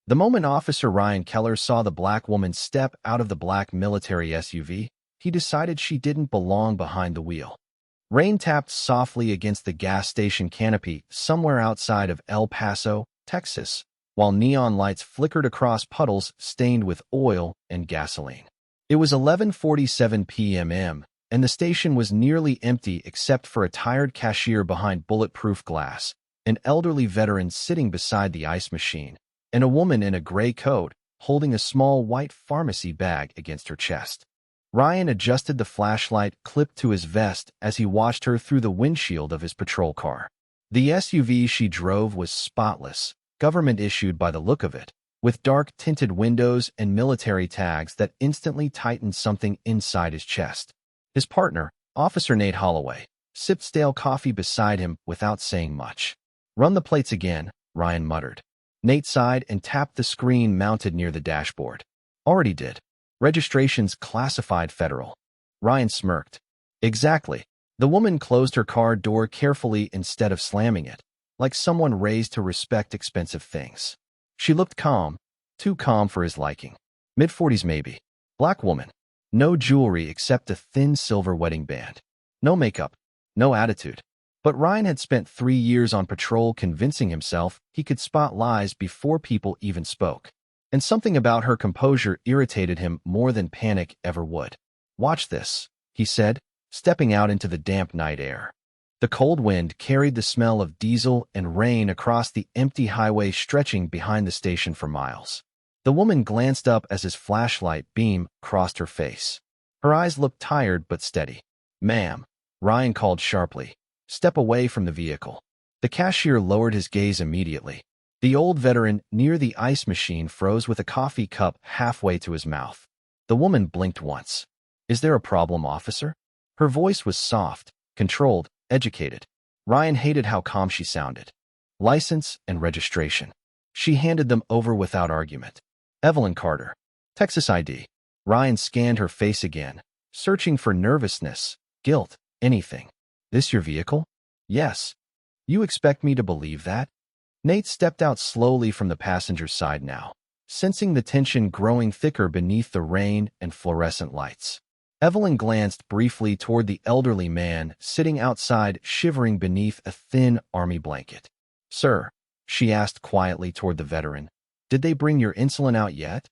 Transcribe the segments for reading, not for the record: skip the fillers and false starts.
The moment Officer Ryan Keller saw the black woman step out of the black military SUV, he decided she didn't belong behind the wheel. Rain tapped softly against the gas station canopy somewhere outside of El Paso, Texas, while neon lights flickered across puddles stained with oil and gasoline. It was 11:47 p.m., and the station was nearly empty except for a tired cashier behind bulletproof glass, an elderly veteran sitting beside the ice machine, and a woman in a gray coat holding a small white pharmacy bag against her chest. Ryan adjusted the flashlight clipped to his vest as he watched her through the windshield of his patrol car. The SUV she drove was spotless, government-issued by the look of it, with dark-tinted windows and military tags that instantly tightened something inside his chest. His partner, Officer Nate Holloway, sipped stale coffee beside him without saying much. "Run the plates again," Ryan muttered. Nate sighed and tapped the screen mounted near the dashboard. "Already did. Registration's classified federal." Ryan smirked. "Exactly." The woman closed her car door carefully instead of slamming it, like someone raised to respect expensive things. She looked calm, too calm for his liking. Mid-40s maybe. Black woman. No jewelry except a thin silver wedding band. No makeup. No attitude. But Ryan had spent 3 years on patrol convincing himself he could spot lies before people even spoke. And something about her composure irritated him more than panic ever would. "Watch this," he said, stepping out into the damp night air. The cold wind carried the smell of diesel and rain across the empty highway stretching behind the station for miles. The woman glanced up as his flashlight beam crossed her face. Her eyes looked tired but steady. "Ma'am," Ryan called sharply, "step away from the vehicle." The cashier lowered his gaze immediately. The old veteran near the ice machine froze with a coffee cup halfway to his mouth. The woman blinked once. "Is there a problem, officer?" Her voice was soft, controlled, educated. Ryan hated how calm she sounded. "License and registration." She handed them over without argument. "Evelyn Carter. Texas ID." Ryan scanned her face again, searching for nervousness, guilt, anything. "This your vehicle?" "Yes." "You expect me to believe that?" Nate stepped out slowly from the passenger side now, sensing the tension growing thicker beneath the rain and fluorescent lights. Evelyn glanced briefly toward the elderly man sitting outside shivering beneath a thin army blanket. "Sir," she asked quietly toward the veteran, "did they bring your insulin out yet?"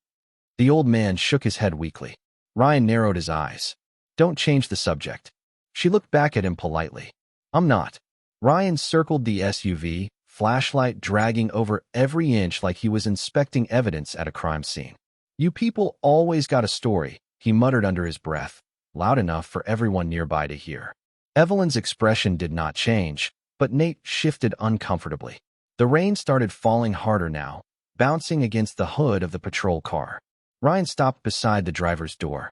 The old man shook his head weakly. Ryan narrowed his eyes. "Don't change the subject." She looked back at him politely. "I'm not." Ryan circled the SUV, flashlight dragging over every inch like he was inspecting evidence at a crime scene. "You people always got a story," he muttered under his breath, loud enough for everyone nearby to hear. Evelyn's expression did not change, but Nate shifted uncomfortably. The rain started falling harder now, bouncing against the hood of the patrol car. Ryan stopped beside the driver's door.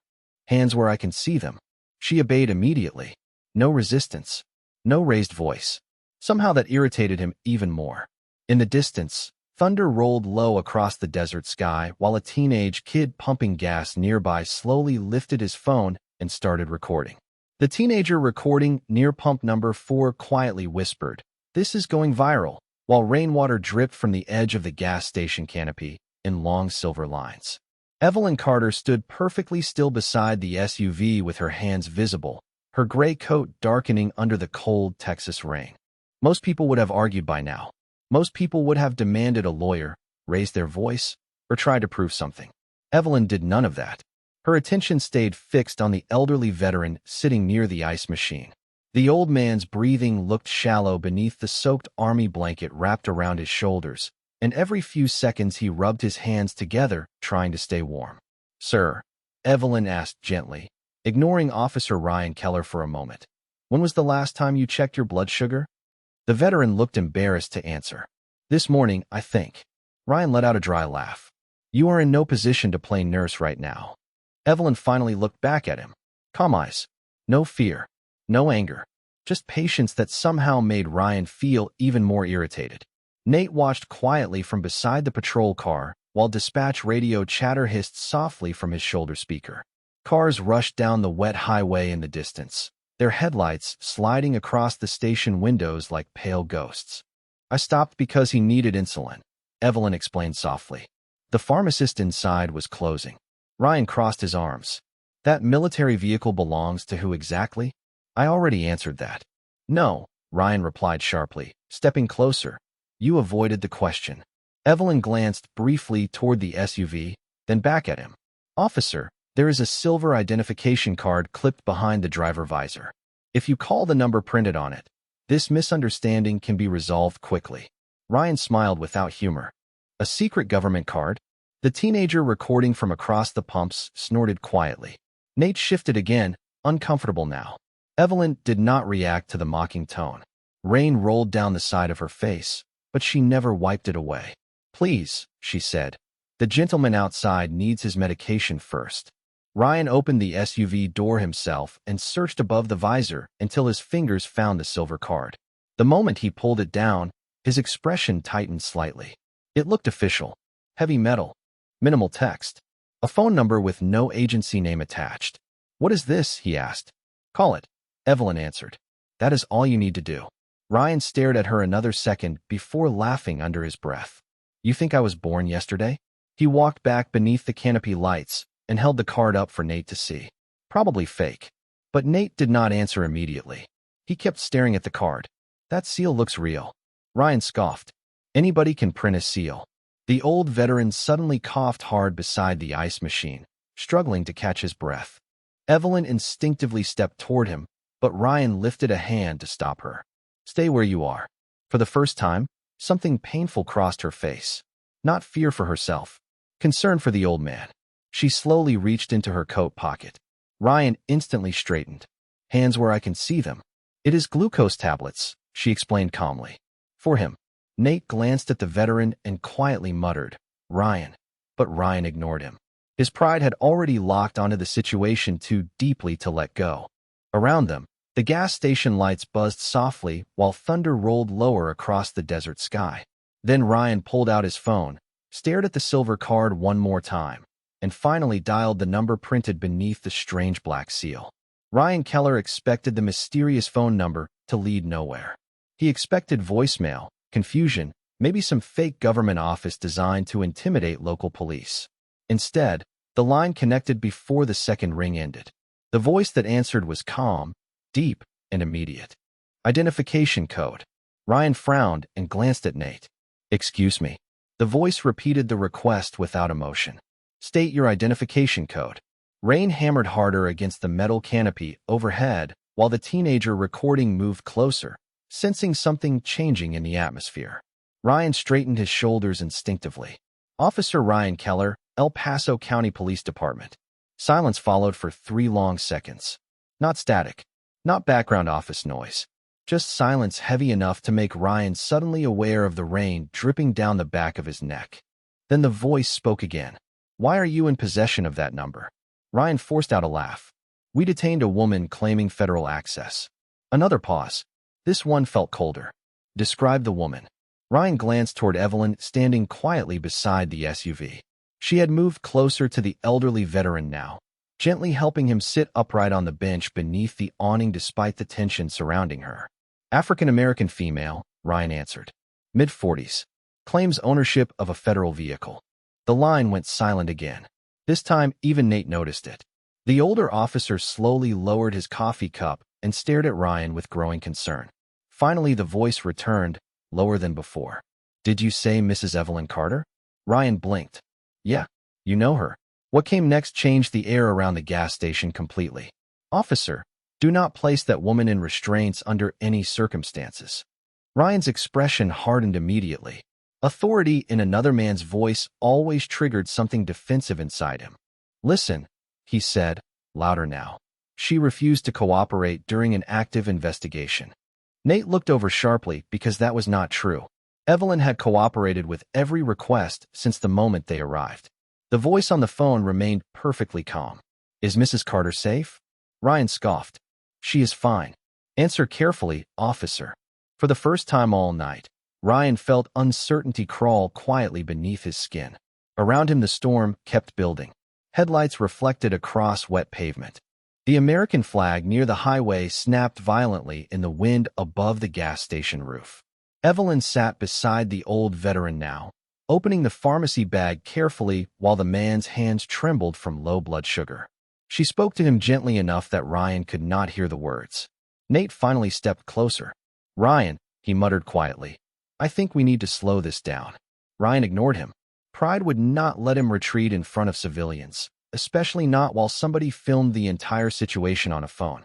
"Hands where I can see them." She obeyed immediately. No resistance. No raised voice. Somehow that irritated him even more. In the distance, thunder rolled low across the desert sky while a teenage kid pumping gas nearby slowly lifted his phone and started recording. The teenager recording near pump number 4 quietly whispered, "This is going viral," while rainwater dripped from the edge of the gas station canopy in long silver lines. Evelyn Carter stood perfectly still beside the SUV with her hands visible, her gray coat darkening under the cold Texas rain. Most people would have argued by now. Most people would have demanded a lawyer, raised their voice, or tried to prove something. Evelyn did none of that. Her attention stayed fixed on the elderly veteran sitting near the ice machine. The old man's breathing looked shallow beneath the soaked army blanket wrapped around his shoulders, and every few seconds he rubbed his hands together, trying to stay warm. "Sir," Evelyn asked gently, ignoring Officer Ryan Keller for a moment, "when was the last time you checked your blood sugar?" The veteran looked embarrassed to answer. "This morning, I think." Ryan let out a dry laugh. "You are in no position to play nurse right now." Evelyn finally looked back at him. Calm eyes. No fear. No anger. Just patience that somehow made Ryan feel even more irritated. Nate watched quietly from beside the patrol car while dispatch radio chatter hissed softly from his shoulder speaker. Cars rushed down the wet highway in the distance, their headlights sliding across the station windows like pale ghosts. "I stopped because he needed insulin," Evelyn explained softly. The pharmacist inside was closing. Ryan crossed his arms. That military vehicle belongs to who exactly? I already answered that. No, Ryan replied sharply, stepping closer. You avoided the question. Evelyn glanced briefly toward the SUV, then back at him. Officer, there is a silver identification card clipped behind the driver visor. If you call the number printed on it, this misunderstanding can be resolved quickly. Ryan smiled without humor. A secret government card? The teenager recording from across the pumps snorted quietly. Nate shifted again, uncomfortable now. Evelyn did not react to the mocking tone. Rain rolled down the side of her face, but she never wiped it away. Please, she said. The gentleman outside needs his medication first. Ryan opened the SUV door himself and searched above the visor until his fingers found the silver card. The moment he pulled it down, his expression tightened slightly. It looked official. Heavy metal. Minimal text. A phone number with no agency name attached. What is this? He asked. Call it. Evelyn answered. That is all you need to do. Ryan stared at her another second before laughing under his breath. You think I was born yesterday? He walked back beneath the canopy lights and held the card up for Nate to see. Probably fake. But Nate did not answer immediately. He kept staring at the card. That seal looks real. Ryan scoffed. Anybody can print a seal. The old veteran suddenly coughed hard beside the ice machine, struggling to catch his breath. Evelyn instinctively stepped toward him, but Ryan lifted a hand to stop her. Stay where you are. For the first time, something painful crossed her face. Not fear for herself. Concern for the old man. She slowly reached into her coat pocket. Ryan instantly straightened. Hands where I can see them. It is glucose tablets, she explained calmly. For him. Nate glanced at the veteran and quietly muttered, Ryan. But Ryan ignored him. His pride had already locked onto the situation too deeply to let go. Around them, the gas station lights buzzed softly while thunder rolled lower across the desert sky. Then Ryan pulled out his phone, stared at the silver card one more time, and finally dialed the number printed beneath the strange black seal. Ryan Keller expected the mysterious phone number to lead nowhere. He expected voicemail, confusion, maybe some fake government office designed to intimidate local police. Instead, the line connected before the second ring ended. The voice that answered was calm, deep, and immediate. Identification code. Ryan frowned and glanced at Nate. Excuse me. The voice repeated the request without emotion. State your identification code. Rain hammered harder against the metal canopy overhead while the teenager recording moved closer, sensing something changing in the atmosphere. Ryan straightened his shoulders instinctively. Officer Ryan Keller, El Paso County Police Department. Silence followed for 3 long seconds. Not static. Not background office noise. Just silence heavy enough to make Ryan suddenly aware of the rain dripping down the back of his neck. Then the voice spoke again. Why are you in possession of that number? Ryan forced out a laugh. We detained a woman claiming federal access. Another pause. This one felt colder. Describe the woman. Ryan glanced toward Evelyn standing quietly beside the SUV. She had moved closer to the elderly veteran now, gently helping him sit upright on the bench beneath the awning despite the tension surrounding her. African-American female, Ryan answered. Mid-40s. Claims ownership of a federal vehicle. The line went silent again. This time, even Nate noticed it. The older officer slowly lowered his coffee cup and stared at Ryan with growing concern. Finally, the voice returned, lower than before. Did you say Mrs. Evelyn Carter? Ryan blinked. Yeah, you know her. What came next changed the air around the gas station completely. Officer, do not place that woman in restraints under any circumstances. Ryan's expression hardened immediately. Authority in another man's voice always triggered something defensive inside him. Listen, he said, louder now. She refused to cooperate during an active investigation. Nate looked over sharply because that was not true. Evelyn had cooperated with every request since the moment they arrived. The voice on the phone remained perfectly calm. Is Mrs. Carter safe? Ryan scoffed. She is fine. Answer carefully, officer. For the first time all night, Ryan felt uncertainty crawl quietly beneath his skin. Around him the storm kept building. Headlights reflected across wet pavement. The American flag near the highway snapped violently in the wind above the gas station roof. Evelyn sat beside the old veteran now, opening the pharmacy bag carefully while the man's hands trembled from low blood sugar. She spoke to him gently enough that Ryan could not hear the words. Nate finally stepped closer. "Ryan," he muttered quietly, "I think we need to slow this down." Ryan ignored him. Pride would not let him retreat in front of civilians, especially not while somebody filmed the entire situation on a phone.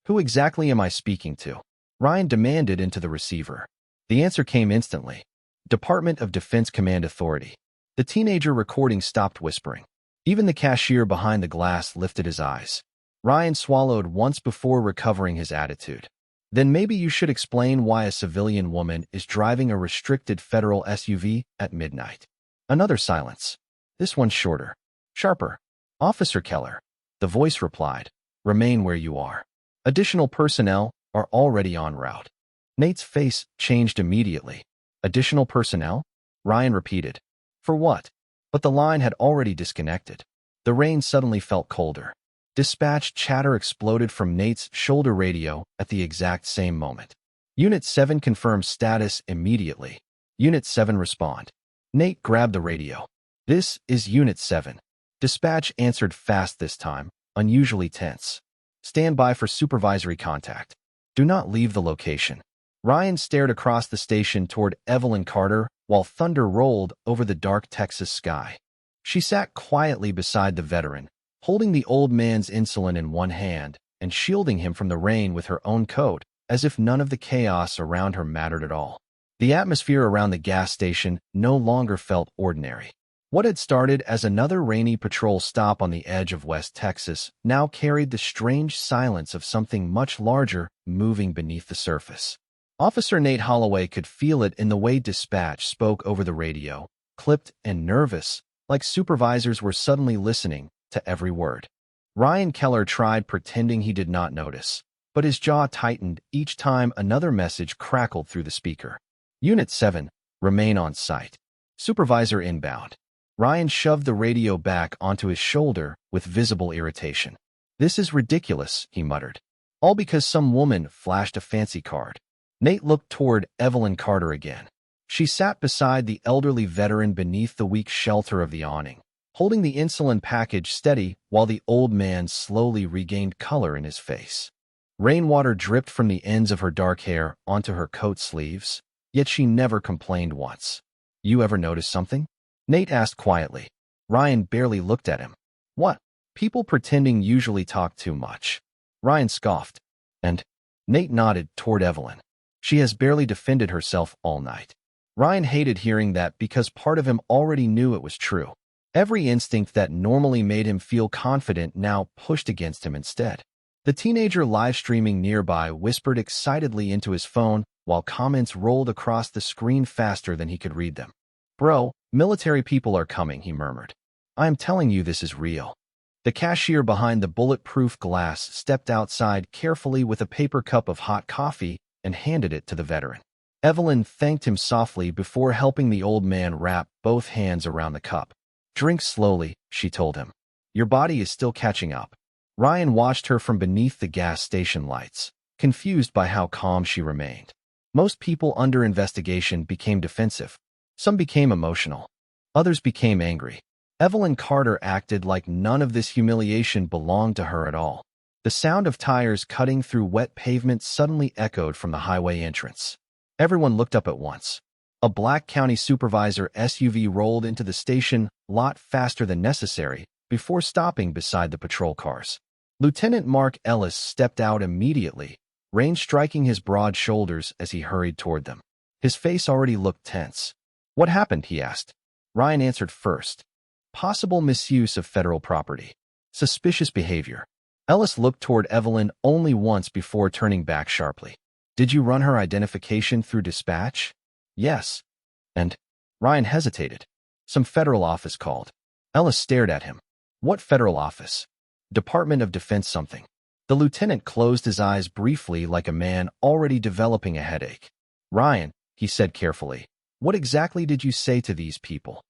"Who exactly am I speaking to?" Ryan demanded into the receiver. The answer came instantly. Department of Defense Command Authority. The teenager recording stopped whispering. Even the cashier behind the glass lifted his eyes. Ryan swallowed once before recovering his attitude. "Then maybe you should explain why a civilian woman is driving a restricted federal SUV at midnight." Another silence. This one shorter. Sharper. "Officer Keller." The voice replied. "Remain where you are. Additional personnel are already en route." Nate's face changed immediately. "Additional personnel?" Ryan repeated. "For what?" But the line had already disconnected. The rain suddenly felt colder. Dispatch chatter exploded from Nate's shoulder radio at the exact same moment. "Unit 7 confirms status immediately. Unit 7 respond." Nate grabbed the radio. "This is Unit 7. Dispatch answered fast this time, unusually tense. "Stand by for supervisory contact. Do not leave the location." Ryan stared across the station toward Evelyn Carter while thunder rolled over the dark Texas sky. She sat quietly beside the veteran, holding the old man's insulin in one hand and shielding him from the rain with her own coat, as if none of the chaos around her mattered at all. The atmosphere around the gas station no longer felt ordinary. What had started as another rainy patrol stop on the edge of West Texas now carried the strange silence of something much larger moving beneath the surface. Officer Nate Holloway could feel it in the way dispatch spoke over the radio, clipped and nervous, like supervisors were suddenly listening to every word. Ryan Keller tried pretending he did not notice, but his jaw tightened each time another message crackled through the speaker. "Unit 7, remain on site. Supervisor inbound." Ryan shoved the radio back onto his shoulder with visible irritation. "This is ridiculous," he muttered. "All because some woman flashed a fancy card." Nate looked toward Evelyn Carter again. She sat beside the elderly veteran beneath the weak shelter of the awning, holding the insulin package steady while the old man slowly regained color in his face. Rainwater dripped from the ends of her dark hair onto her coat sleeves, yet she never complained once. "You ever notice something?" Nate asked quietly. Ryan barely looked at him. "What?" "People pretending usually talk too much." Ryan scoffed. "And?" Nate nodded toward Evelyn. "She has barely defended herself all night." Ryan hated hearing that because part of him already knew it was true. Every instinct that normally made him feel confident now pushed against him instead. The teenager live streaming nearby whispered excitedly into his phone while comments rolled across the screen faster than he could read them. "Bro, military people are coming," he murmured. "I am telling you this is real." The cashier behind the bulletproof glass stepped outside carefully with a paper cup of hot coffee and handed it to the veteran. Evelyn thanked him softly before helping the old man wrap both hands around the cup. "Drink slowly," she told him. "Your body is still catching up." Ryan watched her from beneath the gas station lights, confused by how calm she remained. Most people under investigation became defensive. Some became emotional. Others became angry. Evelyn Carter acted like none of this humiliation belonged to her at all. The sound of tires cutting through wet pavement suddenly echoed from the highway entrance. Everyone looked up at once. A Black County supervisor SUV rolled into the station lot faster than necessary before stopping beside the patrol cars. Lieutenant Mark Ellis stepped out immediately, rain striking his broad shoulders as he hurried toward them. His face already looked tense. "What happened?" he asked. Ryan answered first. "Possible misuse of federal property. Suspicious behavior." Ellis looked toward Evelyn only once before turning back sharply. "Did you run her identification through dispatch?" "Yes." "And?" Ryan hesitated. "Some federal office called." Ellis stared at him. "What federal office?" "Department of Defense something." The lieutenant closed his eyes briefly like a man already developing a headache. "Ryan," he said carefully, "what exactly did you say to these people?"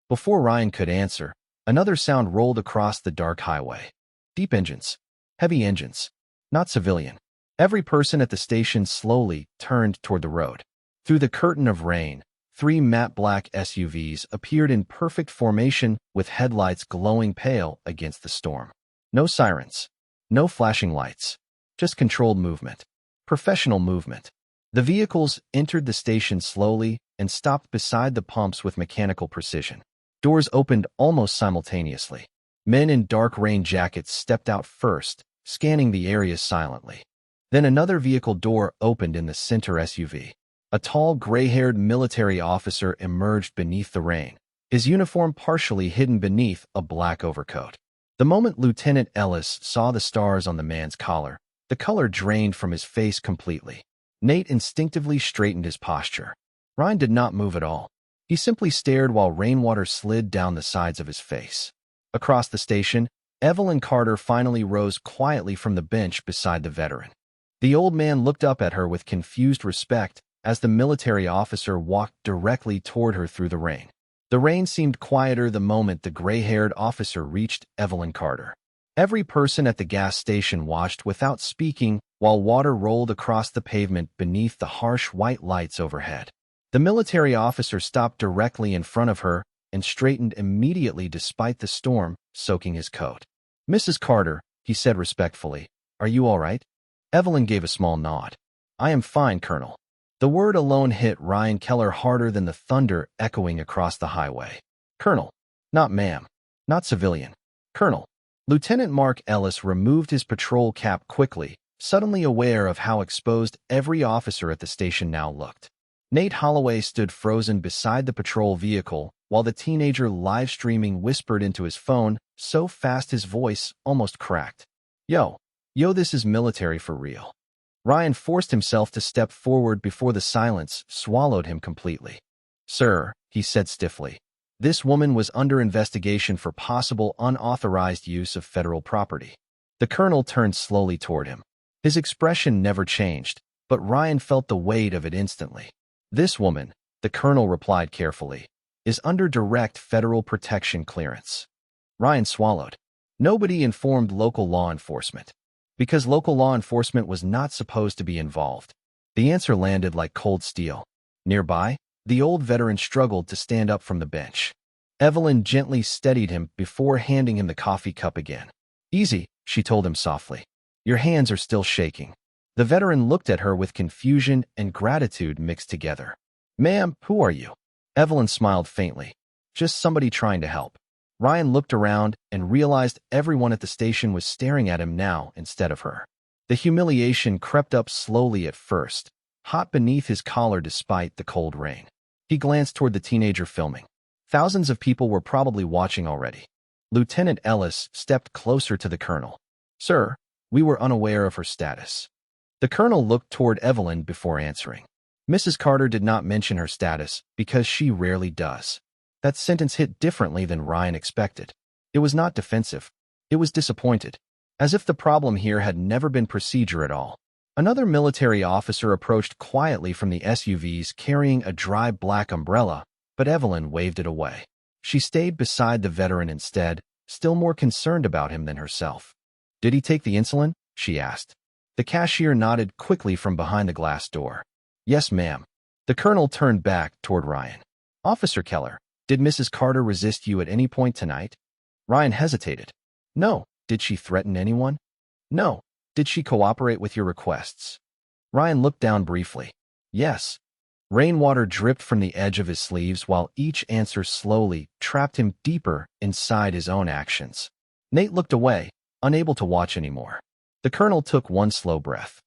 Before Ryan could answer, another sound rolled across the dark highway. Deep engines. Heavy engines. Not civilian. Every person at the station slowly turned toward the road. Through the curtain of rain, Three matte black SUVs appeared in perfect formation with headlights glowing pale against the storm. No sirens. No flashing lights. Just controlled movement. Professional movement. The vehicles entered the station slowly and stopped beside the pumps with mechanical precision. Doors opened almost simultaneously. Men in dark rain jackets stepped out first, scanning the area silently. Then another vehicle door opened in the center SUV. A tall, gray-haired military officer emerged beneath the rain, his uniform partially hidden beneath a black overcoat. The moment Lieutenant Ellis saw the stars on the man's collar, the color drained from his face completely. Nate instinctively straightened his posture. Ryan did not move at all. He simply stared while rainwater slid down the sides of his face. Across the station, Evelyn Carter finally rose quietly from the bench beside the veteran. The old man looked up at her with confused respect as the military officer walked directly toward her through the rain. The rain seemed quieter the moment the gray-haired officer reached Evelyn Carter. Every person at the gas station watched without speaking while water rolled across the pavement beneath the harsh white lights overhead. The military officer stopped directly in front of her and straightened immediately despite the storm soaking his coat. "Mrs. Carter," he said respectfully, "are you all right?" Evelyn gave a small nod. "I am fine, Colonel." The word alone hit Ryan Keller harder than the thunder echoing across the highway. "Colonel." "Not ma'am. Not civilian. Colonel." Lieutenant Mark Ellis removed his patrol cap quickly, suddenly aware of how exposed every officer at the station now looked. Nate Holloway stood frozen beside the patrol vehicle while the teenager live-streaming whispered into his phone so fast his voice almost cracked. Yo, this is military for real." Ryan forced himself to step forward before the silence swallowed him completely. "Sir," he said stiffly, "this woman was under investigation for possible unauthorized use of federal property." The colonel turned slowly toward him. His expression never changed, but Ryan felt the weight of it instantly. "This woman," the colonel replied carefully, "is under direct federal protection clearance." Ryan swallowed. Nobody informed local law enforcement. Because local law enforcement was not supposed to be involved. The answer landed like cold steel. Nearby, the old veteran struggled to stand up from the bench. Evelyn gently steadied him before handing him the coffee cup again. "Easy," she told him softly. "Your hands are still shaking." The veteran looked at her with confusion and gratitude mixed together. "Ma'am, who are you?" Evelyn smiled faintly. "Just somebody trying to help." Ryan looked around and realized everyone at the station was staring at him now instead of her. The humiliation crept up slowly at first, hot beneath his collar despite the cold rain. He glanced toward the teenager filming. Thousands of people were probably watching already. Lieutenant Ellis stepped closer to the colonel. "Sir, we were unaware of her status." The colonel looked toward Evelyn before answering. Mrs. Carter did not mention her status because she rarely does. That sentence hit differently than Ryan expected. It was not defensive. It was disappointed, as if the problem here had never been procedure at all. Another military officer approached quietly from the SUVs carrying a dry black umbrella, but Evelyn waved it away. She stayed beside the veteran instead, still more concerned about him than herself. "Did he take the insulin?" she asked. The cashier nodded quickly from behind the glass door. "Yes, ma'am." The colonel turned back toward Ryan. "Officer Keller, did Mrs. Carter resist you at any point tonight?" Ryan hesitated. "No." "Did she threaten anyone?" "No." "Did she cooperate with your requests?" Ryan looked down briefly. "Yes." Rainwater dripped from the edge of his sleeves while each answer slowly trapped him deeper inside his own actions. Nate looked away, unable to watch anymore. The colonel took one slow breath.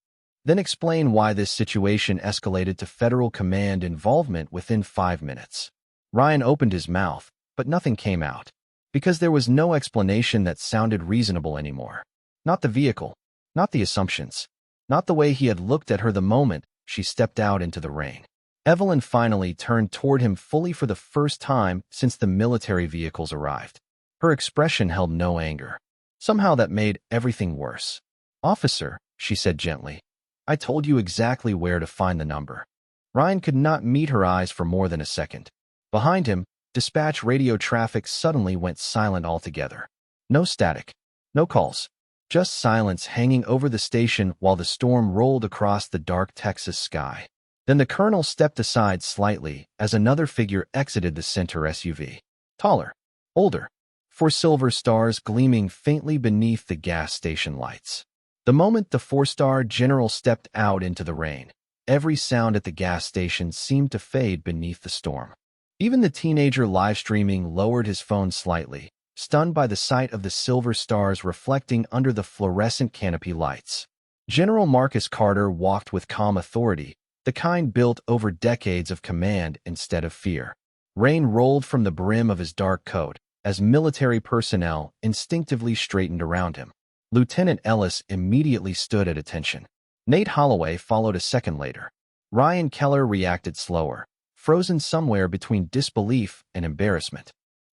"Then explain why this situation escalated to federal command involvement within 5 minutes." Ryan opened his mouth, but nothing came out. Because there was no explanation that sounded reasonable anymore. Not the vehicle, not the assumptions, not the way he had looked at her the moment she stepped out into the rain. Evelyn finally turned toward him fully for the first time since the military vehicles arrived. Her expression held no anger. Somehow that made everything worse. "Officer," she said gently, "I told you exactly where to find the number." Ryan could not meet her eyes for more than a second. Behind him, dispatch radio traffic suddenly went silent altogether. No static, no calls, just silence hanging over the station while the storm rolled across the dark Texas sky. Then the colonel stepped aside slightly as another figure exited the center SUV. Taller, older, four silver stars gleaming faintly beneath the gas station lights. The moment the four-star general stepped out into the rain, every sound at the gas station seemed to fade beneath the storm. Even the teenager live streaming lowered his phone slightly, stunned by the sight of the silver stars reflecting under the fluorescent canopy lights. General Marcus Carter walked with calm authority, the kind built over decades of command instead of fear. Rain rolled from the brim of his dark coat as military personnel instinctively straightened around him. Lieutenant Ellis immediately stood at attention. Nate Holloway followed a second later. Ryan Keller reacted slower, frozen somewhere between disbelief and embarrassment.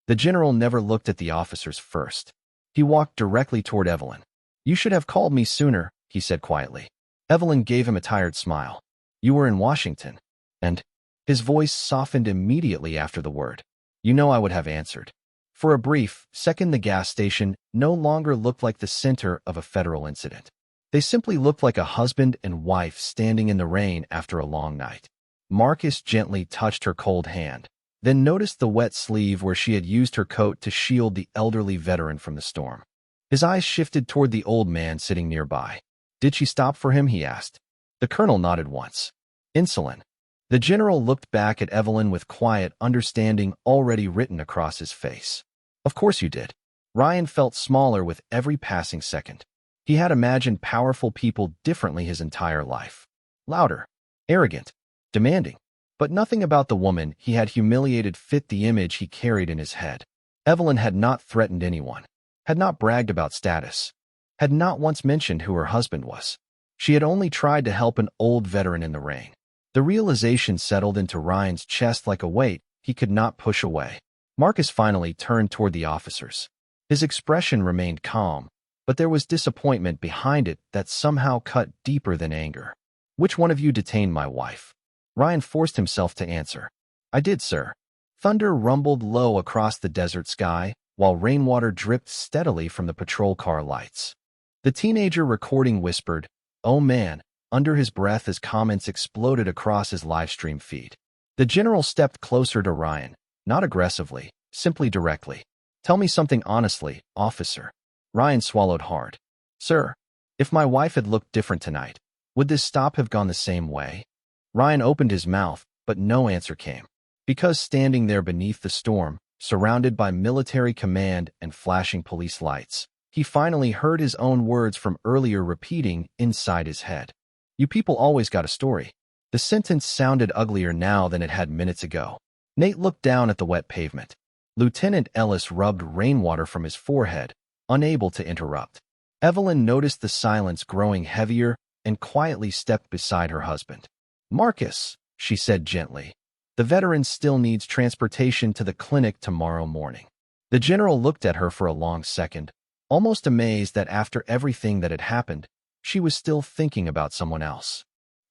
The general never looked at the officers first. He walked directly toward Evelyn. "You should have called me sooner," he said quietly. Evelyn gave him a tired smile. "You were in Washington." And his voice softened immediately after the word. "You know I would have answered." For a brief second, the gas station no longer looked like the center of a federal incident. They simply looked like a husband and wife standing in the rain after a long night. Marcus gently touched her cold hand, then noticed the wet sleeve where she had used her coat to shield the elderly veteran from the storm. His eyes shifted toward the old man sitting nearby. "Did she stop for him?" he asked. The colonel nodded once. "Insulin." The general looked back at Evelyn with quiet understanding already written across his face. "Of course you did." Ryan felt smaller with every passing second. He had imagined powerful people differently his entire life. Louder, arrogant, demanding. But nothing about the woman he had humiliated fit the image he carried in his head. Evelyn had not threatened anyone, had not bragged about status, had not once mentioned who her husband was. She had only tried to help an old veteran in the rain. The realization settled into Ryan's chest like a weight he could not push away. Marcus finally turned toward the officers. His expression remained calm, but there was disappointment behind it that somehow cut deeper than anger. "Which one of you detained my wife?" Ryan forced himself to answer. "I did, sir." Thunder rumbled low across the desert sky, while rainwater dripped steadily from the patrol car lights. The teenager recording whispered, "Oh man," under his breath as comments exploded across his livestream feed. The general stepped closer to Ryan, not aggressively, simply directly. "Tell me something honestly, officer." Ryan swallowed hard. "Sir, if my wife had looked different tonight, would this stop have gone the same way?" Ryan opened his mouth, but no answer came. Because standing there beneath the storm, surrounded by military command and flashing police lights, he finally heard his own words from earlier repeating inside his head. "You people always got a story." The sentence sounded uglier now than it had minutes ago. Nate looked down at the wet pavement. Lieutenant Ellis rubbed rainwater from his forehead, unable to interrupt. Evelyn noticed the silence growing heavier and quietly stepped beside her husband. "Marcus," she said gently, "the veteran still needs transportation to the clinic tomorrow morning." The general looked at her for a long second, almost amazed that after everything that had happened, she was still thinking about someone else.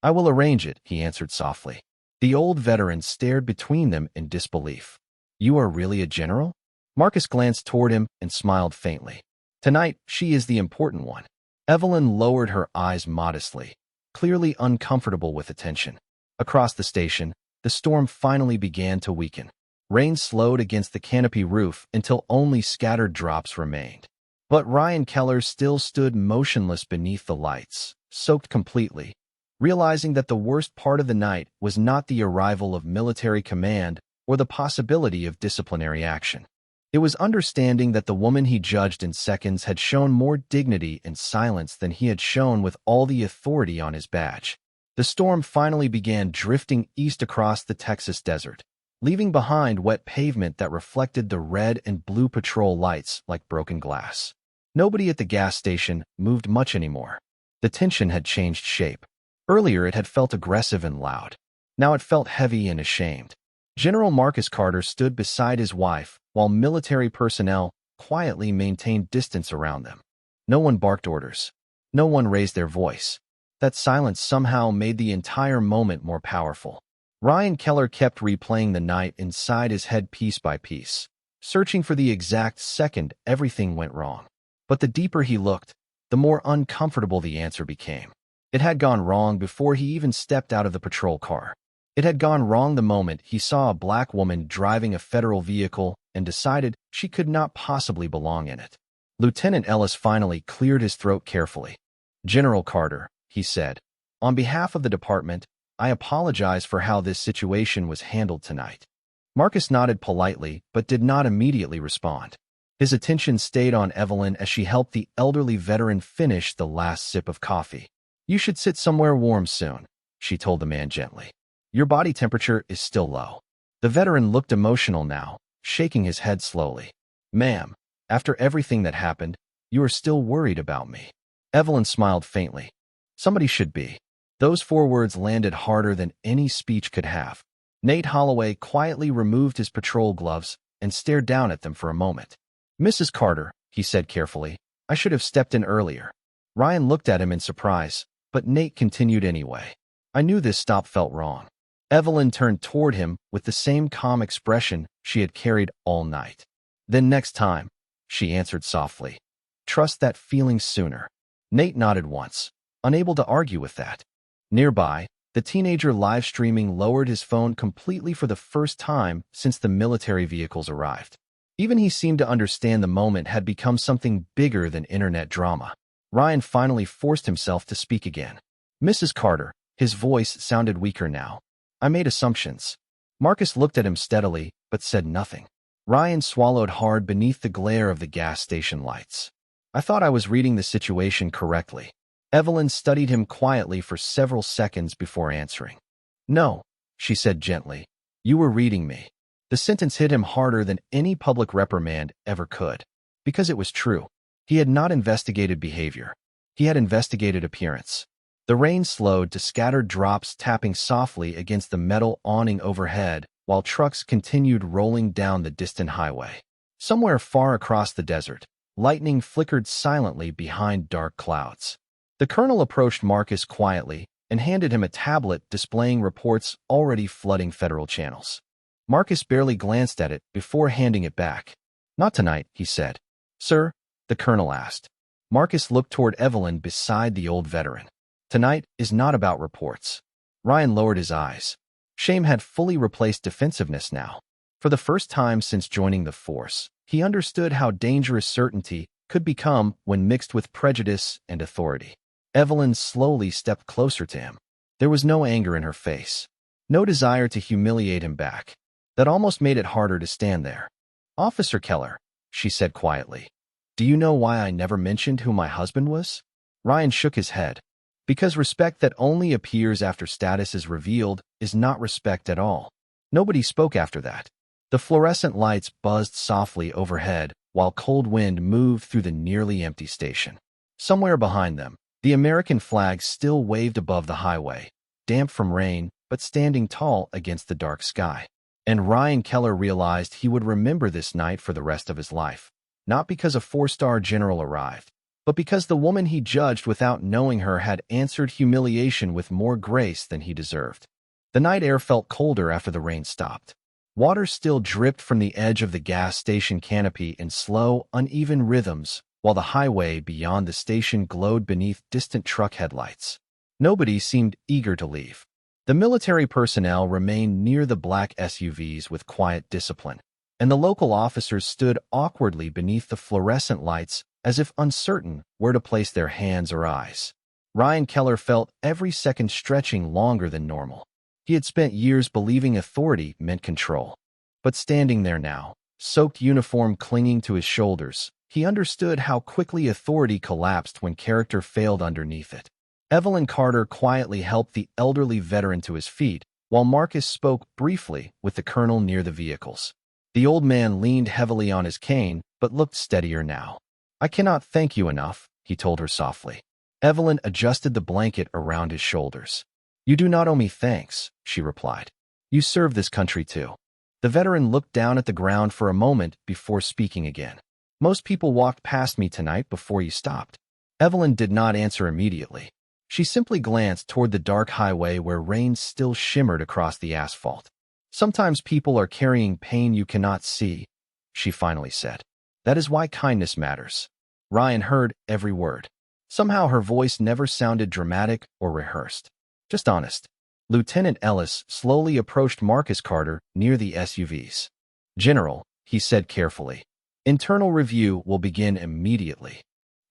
"I will arrange it," he answered softly. The old veteran stared between them in disbelief. "You are really a general?" Marcus glanced toward him and smiled faintly. "Tonight, she is the important one." Evelyn lowered her eyes modestly, clearly uncomfortable with attention. Across the station, the storm finally began to weaken. Rain slowed against the canopy roof until only scattered drops remained. But Ryan Keller still stood motionless beneath the lights, soaked completely, realizing that the worst part of the night was not the arrival of military command or the possibility of disciplinary action. It was understanding that the woman he judged in seconds had shown more dignity and silence than he had shown with all the authority on his badge. The storm finally began drifting east across the Texas desert, leaving behind wet pavement that reflected the red and blue patrol lights like broken glass. Nobody at the gas station moved much anymore. The tension had changed shape. Earlier it had felt aggressive and loud. Now it felt heavy and ashamed. General Marcus Carter stood beside his wife while military personnel quietly maintained distance around them. No one barked orders. No one raised their voice. That silence somehow made the entire moment more powerful. Ryan Keller kept replaying the night inside his head piece by piece, searching for the exact second everything went wrong. But the deeper he looked, the more uncomfortable the answer became. It had gone wrong before he even stepped out of the patrol car. It had gone wrong the moment he saw a black woman driving a federal vehicle and decided she could not possibly belong in it. Lieutenant Ellis finally cleared his throat carefully. "General Carter," he said, "on behalf of the department, I apologize for how this situation was handled tonight." Marcus nodded politely but did not immediately respond. His attention stayed on Evelyn as she helped the elderly veteran finish the last sip of coffee. "You should sit somewhere warm soon," she told the man gently. "Your body temperature is still low." The veteran looked emotional now, shaking his head slowly. "Ma'am, after everything that happened, you are still worried about me." Evelyn smiled faintly. "Somebody should be." Those 4 words landed harder than any speech could have. Nate Holloway quietly removed his patrol gloves and stared down at them for a moment. "Mrs. Carter," he said carefully, "I should have stepped in earlier." Ryan looked at him in surprise, but Nate continued anyway. "I knew this stop felt wrong." Evelyn turned toward him with the same calm expression she had carried all night. "Then next time," she answered softly. "Trust that feeling sooner." Nate nodded once, unable to argue with that. Nearby, the teenager live streaming lowered his phone completely for the first time since the military vehicles arrived. Even he seemed to understand the moment had become something bigger than internet drama. Ryan finally forced himself to speak again. "Mrs. Carter," his voice sounded weaker now. "I made assumptions." Marcus looked at him steadily, but said nothing. Ryan swallowed hard beneath the glare of the gas station lights. "I thought I was reading the situation correctly." Evelyn studied him quietly for several seconds before answering. "No," she said gently. "You were reading me." The sentence hit him harder than any public reprimand ever could. Because it was true. He had not investigated behavior. He had investigated appearance. The rain slowed to scattered drops tapping softly against the metal awning overhead, while trucks continued rolling down the distant highway. Somewhere far across the desert, lightning flickered silently behind dark clouds. The colonel approached Marcus quietly and handed him a tablet displaying reports already flooding federal channels. Marcus barely glanced at it before handing it back. "Not tonight," he said. "Sir?" the colonel asked. Marcus looked toward Evelyn beside the old veteran. "Tonight is not about reports." Ryan lowered his eyes. Shame had fully replaced defensiveness now. For the first time since joining the force, he understood how dangerous certainty could become when mixed with prejudice and authority. Evelyn slowly stepped closer to him. There was no anger in her face, no desire to humiliate him back. That almost made it harder to stand there. "Officer Keller," she said quietly, "do you know why I never mentioned who my husband was?" Ryan shook his head. "Because respect that only appears after status is revealed is not respect at all." Nobody spoke after that. The fluorescent lights buzzed softly overhead while cold wind moved through the nearly empty station. Somewhere behind them, the American flag still waved above the highway, damp from rain but standing tall against the dark sky. And Ryan Keller realized he would remember this night for the rest of his life, not because a 4-star general arrived, but because the woman he judged without knowing her had answered humiliation with more grace than he deserved. The night air felt colder after the rain stopped. Water still dripped from the edge of the gas station canopy in slow, uneven rhythms, while the highway beyond the station glowed beneath distant truck headlights. Nobody seemed eager to leave. The military personnel remained near the black SUVs with quiet discipline, and the local officers stood awkwardly beneath the fluorescent lights as if uncertain where to place their hands or eyes. Ryan Keller felt every second stretching longer than normal. He had spent years believing authority meant control. But standing there now, soaked uniform clinging to his shoulders, he understood how quickly authority collapsed when character failed underneath it. Evelyn Carter quietly helped the elderly veteran to his feet, while Marcus spoke briefly with the colonel near the vehicles. The old man leaned heavily on his cane, but looked steadier now. "I cannot thank you enough," he told her softly. Evelyn adjusted the blanket around his shoulders. "You do not owe me thanks," she replied. "You serve this country too." The veteran looked down at the ground for a moment before speaking again. "Most people walked past me tonight before you stopped." Evelyn did not answer immediately. She simply glanced toward the dark highway where rain still shimmered across the asphalt. "Sometimes people are carrying pain you cannot see," she finally said. "That is why kindness matters." Ryan heard every word. Somehow her voice never sounded dramatic or rehearsed. Just honest. Lieutenant Ellis slowly approached Marcus Carter near the SUVs. "General," he said carefully, "internal review will begin immediately."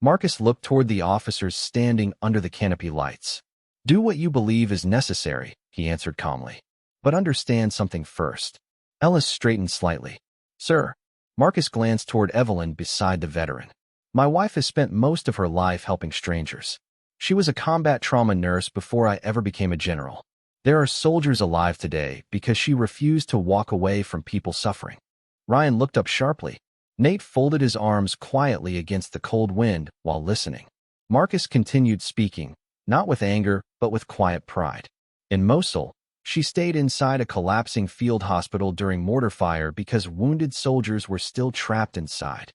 Marcus looked toward the officers standing under the canopy lights. "Do what you believe is necessary," he answered calmly. "But understand something first." Ellis straightened slightly. "Sir." Marcus glanced toward Evelyn beside the veteran. "My wife has spent most of her life helping strangers. She was a combat trauma nurse before I ever became a general. There are soldiers alive today because she refused to walk away from people suffering." Ryan looked up sharply. Nate folded his arms quietly against the cold wind while listening. Marcus continued speaking, not with anger, but with quiet pride. "In Mosul, she stayed inside a collapsing field hospital during mortar fire because wounded soldiers were still trapped inside."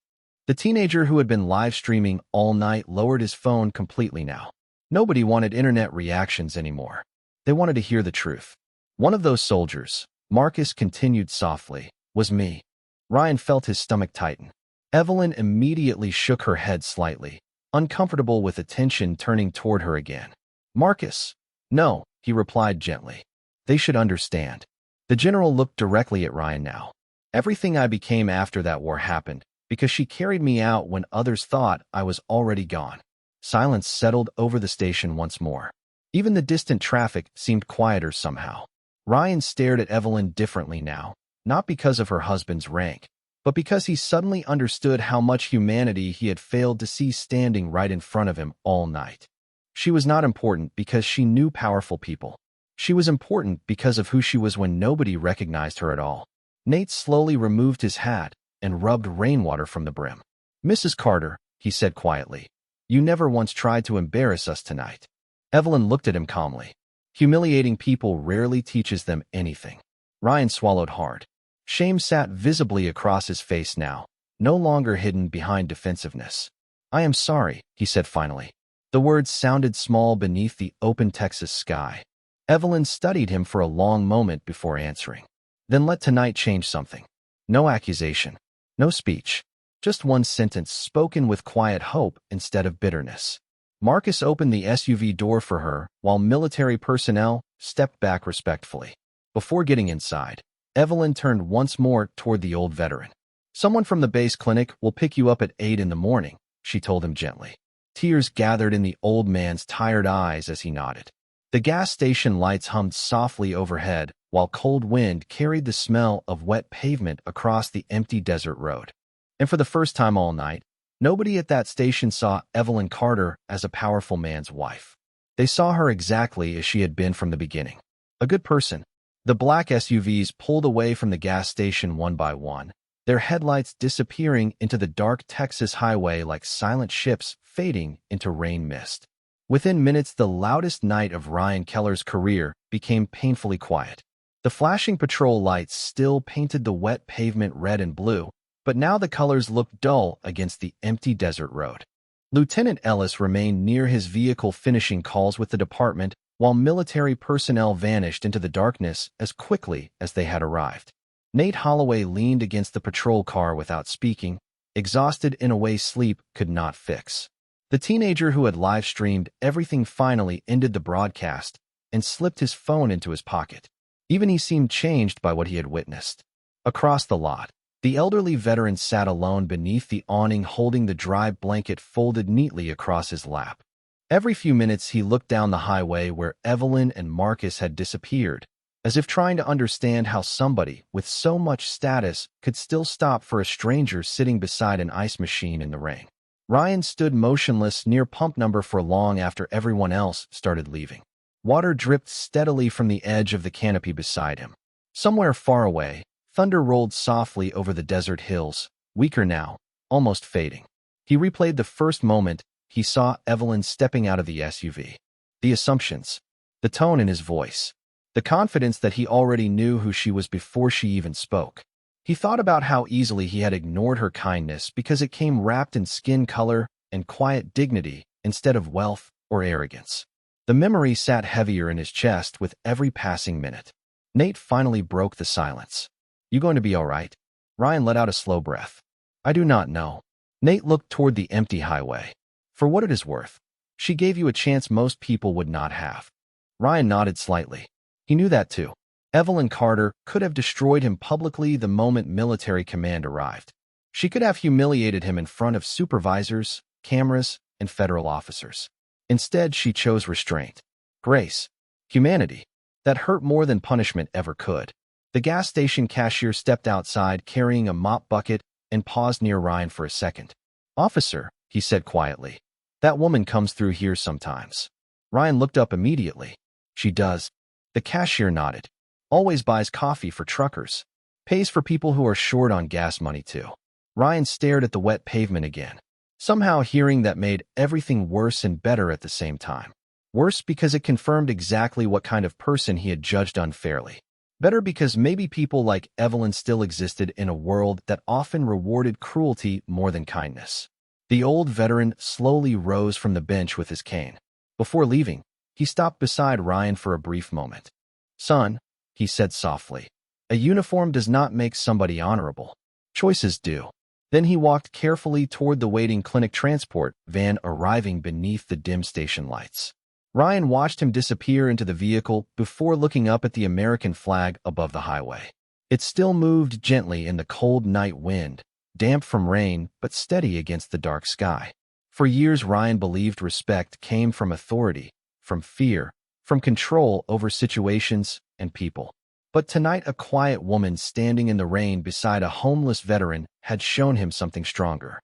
The teenager who had been live streaming all night lowered his phone completely now. Nobody wanted internet reactions anymore. They wanted to hear the truth. "One of those soldiers," Marcus continued softly, "was me." Ryan felt his stomach tighten. Evelyn immediately shook her head slightly, uncomfortable with attention turning toward her again. "Marcus." "No," he replied gently. "They should understand." The general looked directly at Ryan now. "Everything I became after that war happened because she carried me out when others thought I was already gone." Silence settled over the station once more. Even the distant traffic seemed quieter somehow. Ryan stared at Evelyn differently now, not because of her husband's rank, but because he suddenly understood how much humanity he had failed to see standing right in front of him all night. She was not important because she knew powerful people. She was important because of who she was when nobody recognized her at all. Nate slowly removed his hat and rubbed rainwater from the brim. "Mrs. Carter," he said quietly, "you never once tried to embarrass us tonight." Evelyn looked at him calmly. Humiliating people rarely teaches them anything. Ryan swallowed hard. Shame sat visibly across his face now, no longer hidden behind defensiveness. "I am sorry," he said finally. The words sounded small beneath the open Texas sky. Evelyn studied him for a long moment before answering. "Then let tonight change something." No accusation. No speech. Just one sentence spoken with quiet hope instead of bitterness. Marcus opened the SUV door for her while military personnel stepped back respectfully. Before getting inside, Evelyn turned once more toward the old veteran. "Someone from the base clinic will pick you up at 8 in the morning," she told him gently. Tears gathered in the old man's tired eyes as he nodded. The gas station lights hummed softly overhead while cold wind carried the smell of wet pavement across the empty desert road. And for the first time all night, nobody at that station saw Evelyn Carter as a powerful man's wife. They saw her exactly as she had been from the beginning. A good person. The black SUVs pulled away from the gas station one by one, their headlights disappearing into the dark Texas highway like silent ships fading into rain mist. Within minutes, the loudest night of Ryan Keller's career became painfully quiet. The flashing patrol lights still painted the wet pavement red and blue, but now the colors looked dull against the empty desert road. Lieutenant Ellis remained near his vehicle finishing calls with the department, while military personnel vanished into the darkness as quickly as they had arrived. Nate Holloway leaned against the patrol car without speaking, exhausted in a way sleep could not fix. The teenager who had live-streamed everything finally ended the broadcast and slipped his phone into his pocket. Even he seemed changed by what he had witnessed. Across the lot, the elderly veteran sat alone beneath the awning holding the dry blanket folded neatly across his lap. Every few minutes he looked down the highway where Evelyn and Marcus had disappeared, as if trying to understand how somebody with so much status could still stop for a stranger sitting beside an ice machine in the rain. Ryan stood motionless near pump number for long after everyone else started leaving. Water dripped steadily from the edge of the canopy beside him. Somewhere far away, thunder rolled softly over the desert hills, weaker now, almost fading. He replayed the first moment he saw Evelyn stepping out of the SUV. The assumptions, the tone in his voice, the confidence that he already knew who she was before she even spoke. He thought about how easily he had ignored her kindness because it came wrapped in skin color and quiet dignity instead of wealth or arrogance. The memory sat heavier in his chest with every passing minute. Nate finally broke the silence. "You going to be all right?" Ryan let out a slow breath. "I do not know." Nate looked toward the empty highway. "For what it is worth, She gave you a chance most people would not have. Ryan nodded slightly. He knew that too. Evelyn Carter could have destroyed him publicly the moment military command arrived. She could have humiliated him in front of supervisors, cameras, and federal officers. Instead, she chose restraint, grace, humanity. That hurt more than punishment ever could. The gas station cashier stepped outside carrying a mop bucket and paused near Ryan for a second. "Officer," he said quietly, "that woman comes through here sometimes." Ryan looked up immediately. "She does." The cashier nodded. "Always buys coffee for truckers. Pays for people who are short on gas money too." Ryan stared at the wet pavement again. Somehow hearing that made everything worse and better at the same time. Worse because it confirmed exactly what kind of person he had judged unfairly. Better because maybe people like Evelyn still existed in a world that often rewarded cruelty more than kindness. The old veteran slowly rose from the bench with his cane. Before leaving, he stopped beside Ryan for a brief moment. "Son," he said softly, "a uniform does not make somebody honorable. Choices do." Then he walked carefully toward the waiting clinic transport van arriving beneath the dim station lights. Ryan watched him disappear into the vehicle before looking up at the American flag above the highway. It still moved gently in the cold night wind, damp from rain but steady against the dark sky. For years Ryan believed respect came from authority, from fear, from control over situations and people. But tonight a quiet woman standing in the rain beside a homeless veteran had shown him something stronger.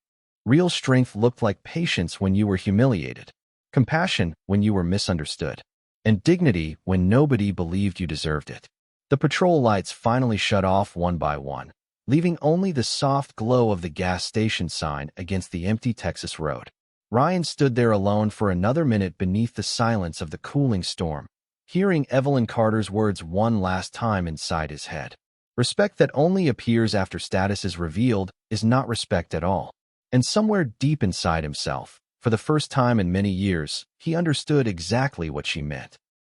Real strength looked like patience when you were humiliated, compassion when you were misunderstood, and dignity when nobody believed you deserved it. The patrol lights finally shut off one by one, leaving only the soft glow of the gas station sign against the empty Texas road. Ryan stood there alone for another minute beneath the silence of the cooling storm, hearing Evelyn Carter's words one last time inside his head. Respect that only appears after status is revealed is not respect at all. And somewhere deep inside himself, for the first time in many years, he understood exactly what she meant.